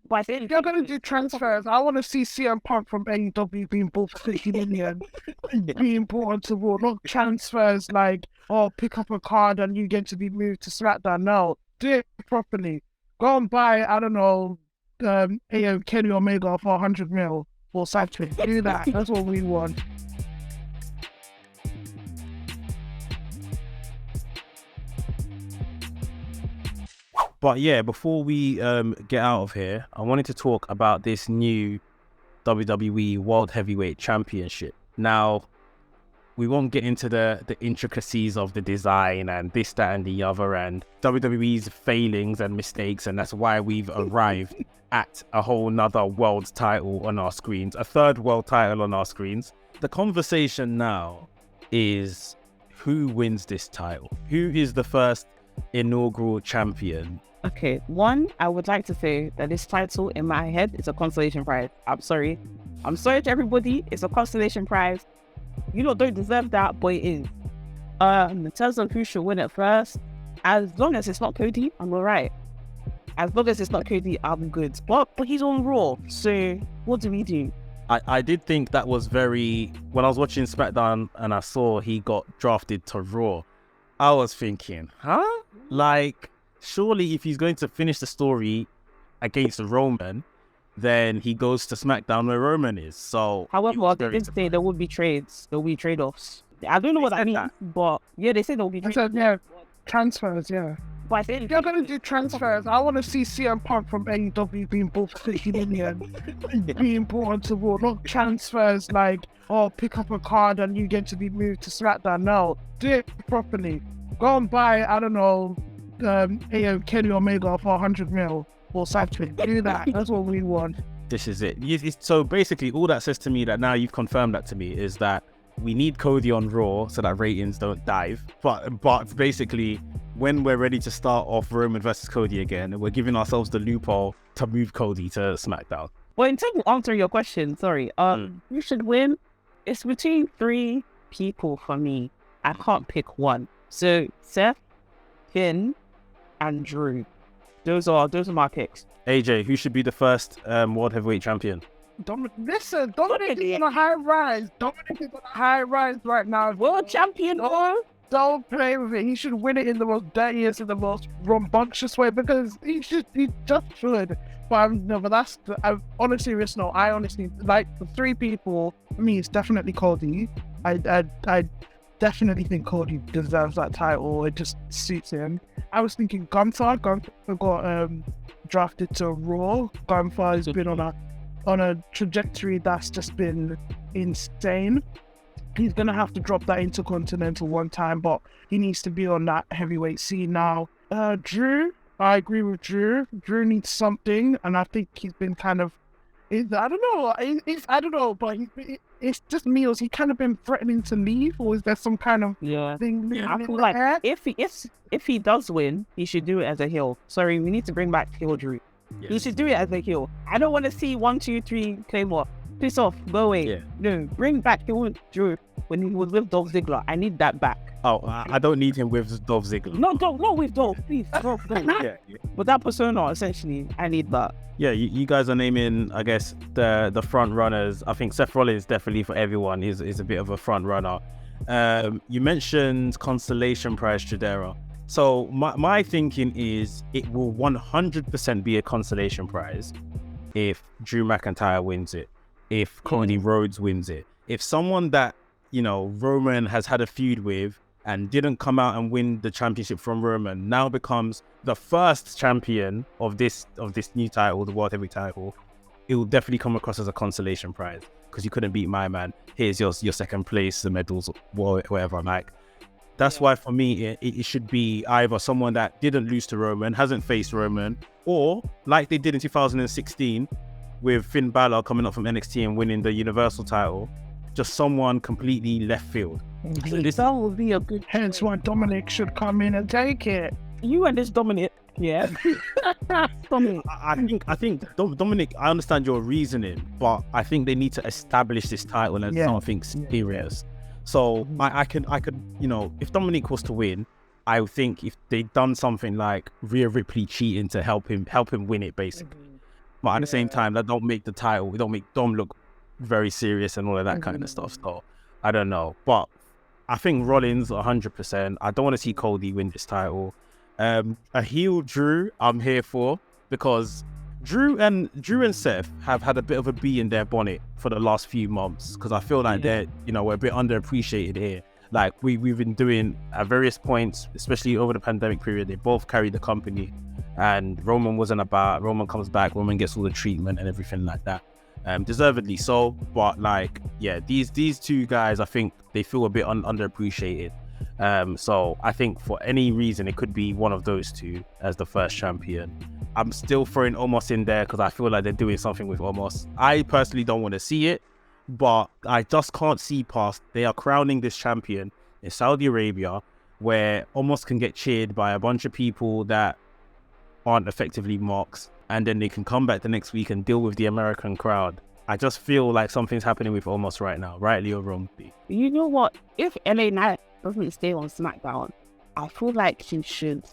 But I think If you're going to do transfers, I want to see CM Punk from AEW being bought for 50 million, being brought onto Raw, not transfers like, oh, pick up a card and you get to be moved to SmackDown. No, do it properly. Go and buy, I don't know, Kenny Omega for 100 mil for Saturday. Do that. That's what we want. But yeah, before we get out of here, I wanted to talk about this new WWE World Heavyweight Championship. Now, we won't get into the intricacies of the design and this, that, and the other, and WWE's failings and mistakes, and that's why we've arrived at a whole nother world title on our screens, a third world title on our screens. The conversation now is who wins this title? Who is the first inaugural champion? Okay, one, I would like to say that this title in my head is a consolation prize. I'm sorry to everybody. It's a consolation prize. You don't deserve that, but it is. In terms of who should win it first, as long as it's not Cody, I'm alright. As long as it's not Cody, I'm good. But he's on Raw, so what do we do? I did think that was very... When I was watching SmackDown and I saw he got drafted to Raw, I was thinking, huh? Like, surely if he's going to finish the story against Roman, then he goes to SmackDown where Roman is. So, however, they did say there would be trades. There will be trade-offs. I don't know what that means, but yeah, they said there will be trades. Yeah, transfers, yeah. But I think if you're going to do transfers, I want to see CM Punk from AEW being bought for 50 million, being brought onto Raw, not transfers like, oh, pick up a card and you get to be moved to SmackDown. No, do it properly. Go and buy, I don't know, Kenny Omega for 100 mil for Saturday. Do that. That's what we want. This is it. So basically, all that says to me, that now you've confirmed that to me, is that we need Cody on Raw so that ratings don't dive. But basically, when we're ready to start off Roman versus Cody again, we're giving ourselves the loophole to move Cody to SmackDown. Well, in terms of answering your question, sorry, who should win? It's between three people for me. I can't pick one. So Seth, Finn, and Drew. Those are my picks. AJ, who should be the first World Heavyweight Champion? Dominic is on a high rise. Dominic is on a high rise right now. World champion, Don't play with it. He should win it in the most dirtiest, in the most rambunctious way, because he just should. But on a serious note, I honestly, like, the three people, for me, it's definitely Cody. I definitely think Cody deserves that title. It just suits him. I was thinking Gunther got drafted to Raw. Gunther has been on a trajectory that's just been insane. He's gonna have to drop that Intercontinental one time, but he needs to be on that heavyweight scene now. Drew, I agree with Drew. Drew needs something, and I think he's been kind of, I don't know, but it's just meals. He kind of been threatening to leave, or is there some kind of thing? I feel like if he does win, he should do it as a heel. Sorry, we need to bring back heel Drew. Yes. He should do it as a heel. I don't want to see 1, 2, 3 Claymore. Piss off, go away. Yeah. No, bring back heel Drew when he was with Dolph Ziggler. I need that back. Oh, I don't need him with Dolph Ziggler. No, with Dolph, please. Dolph. Yeah. But that persona, essentially, I need that. Yeah, you guys are naming, I guess, the front runners. I think Seth Rollins definitely for everyone is a bit of a front runner. You mentioned consolation prize Chidera. So my thinking is it will 100% be a consolation prize if Drew McIntyre wins it, if Cody Rhodes wins it, if someone that, Roman has had a feud with and didn't come out and win the championship from Roman now becomes the first champion of this new title, the World Heavyweight title, it will definitely come across as a consolation prize because you couldn't beat my man. Here's your second place, the medals, whatever. Like, that's why for me it should be either someone that didn't lose to Roman, hasn't faced Roman, or like they did in 2016 with Finn Balor coming up from NXT and winning the Universal title, just someone completely left field. That would be a good. Hence why Dominic should come in and take it. You and this Dominic, yeah. Dominic. I think Dominic. I understand your reasoning, but I think they need to establish this title as something serious. So I could, if Dominic was to win, I would think if they'd done something like Rhea Ripley cheating to help him win it, basically. But at the same time, that don't make the title, don't look very serious and all of that kind of stuff. So I don't know. But I think Rollins 100%. I don't want to see Cody win this title. A heel Drew, I'm here for, because Drew and Seth have had a bit of a bee in their bonnet for the last few months, because I feel like they're, we're a bit underappreciated here. Like we've been doing at various points, especially over the pandemic period, they both carried the company, and Roman wasn't about. Roman comes back, Roman gets all the treatment and everything like that, deservedly so. But like, yeah, these two guys, I think they feel a bit underappreciated. So I think for any reason, it could be one of those two as the first champion. I'm still throwing Omos in there because I feel like they're doing something with Omos. I personally don't want to see it, but I just can't see past. They are crowning this champion in Saudi Arabia, where Omos can get cheered by a bunch of people that aren't effectively marks, and then they can come back the next week and deal with the American crowd. I just feel like something's happening with Omos right now, rightly or wrongly. You know what? If LA Knight doesn't stay on SmackDown, I feel like he should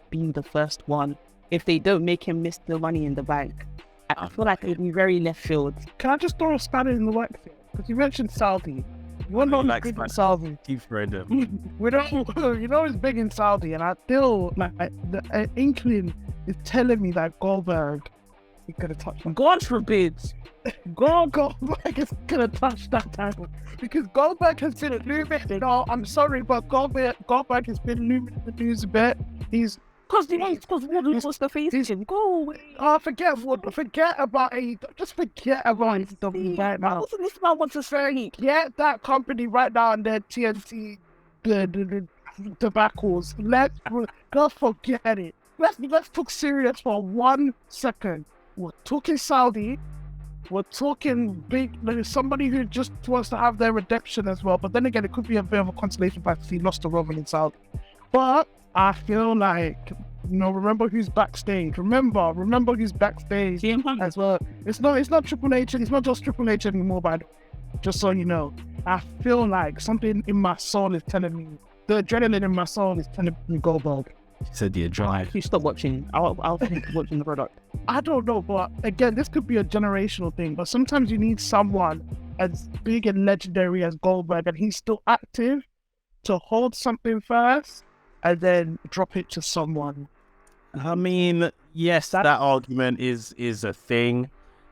be the first one. If they don't make him miss the Money in the Bank, I feel like it'd be very left field. Can I just throw a spanner in the works here? Because you mentioned Saudi. We're not like big in Saudi. Keep random. We don't, it's big in Saudi, and I feel like the inkling is telling me that Goldberg is gonna touch him. God forbid. Goldberg is gonna touch that title, because Goldberg has been illuminated. No, I'm sorry, but Goldberg has been illuminated in the news a bit. He's because Wardlow was the face. Go away. Oh, forget about it. Just forget about AEW right now. What's this man wants to say? Get that company right now and their TNT debacles. Let's forget it. Let's talk serious for 1 second. We're talking Saudi. We're talking big, like somebody who just wants to have their redemption as well. But then again, it could be a bit of a consolation prize if he lost to Roman in Saudi. But I feel like, remember who's backstage. Remember who's backstage as well. It's not Triple H. It's not just Triple H anymore, by the way. Just so you know. I feel like something in my soul is telling me, the adrenaline in my soul is telling me Goldberg. He said the adrenaline. You stop watching. I'll keep watching the product. I don't know, but again, this could be a generational thing. But sometimes you need someone as big and legendary as Goldberg, and he's still active, to hold something first and then drop it to someone. I mean, yes, that argument is a thing.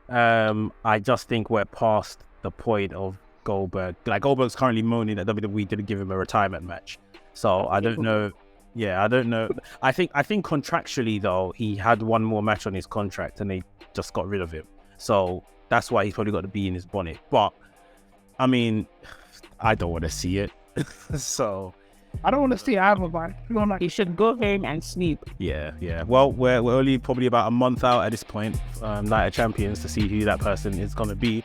I just think we're past the point of Goldberg. Like, Goldberg's currently moaning that WWE didn't give him a retirement match. So I don't know. Yeah, I don't know. I think contractually though, he had one more match on his contract and they just got rid of him. So that's why he's probably got to be in his bonnet. But I mean, I don't want to see it. So I don't want to see it either, man. He should go home and sleep. Yeah. Well, we're only probably about a month out at this point, Night of Champions, to see who that person is going to be.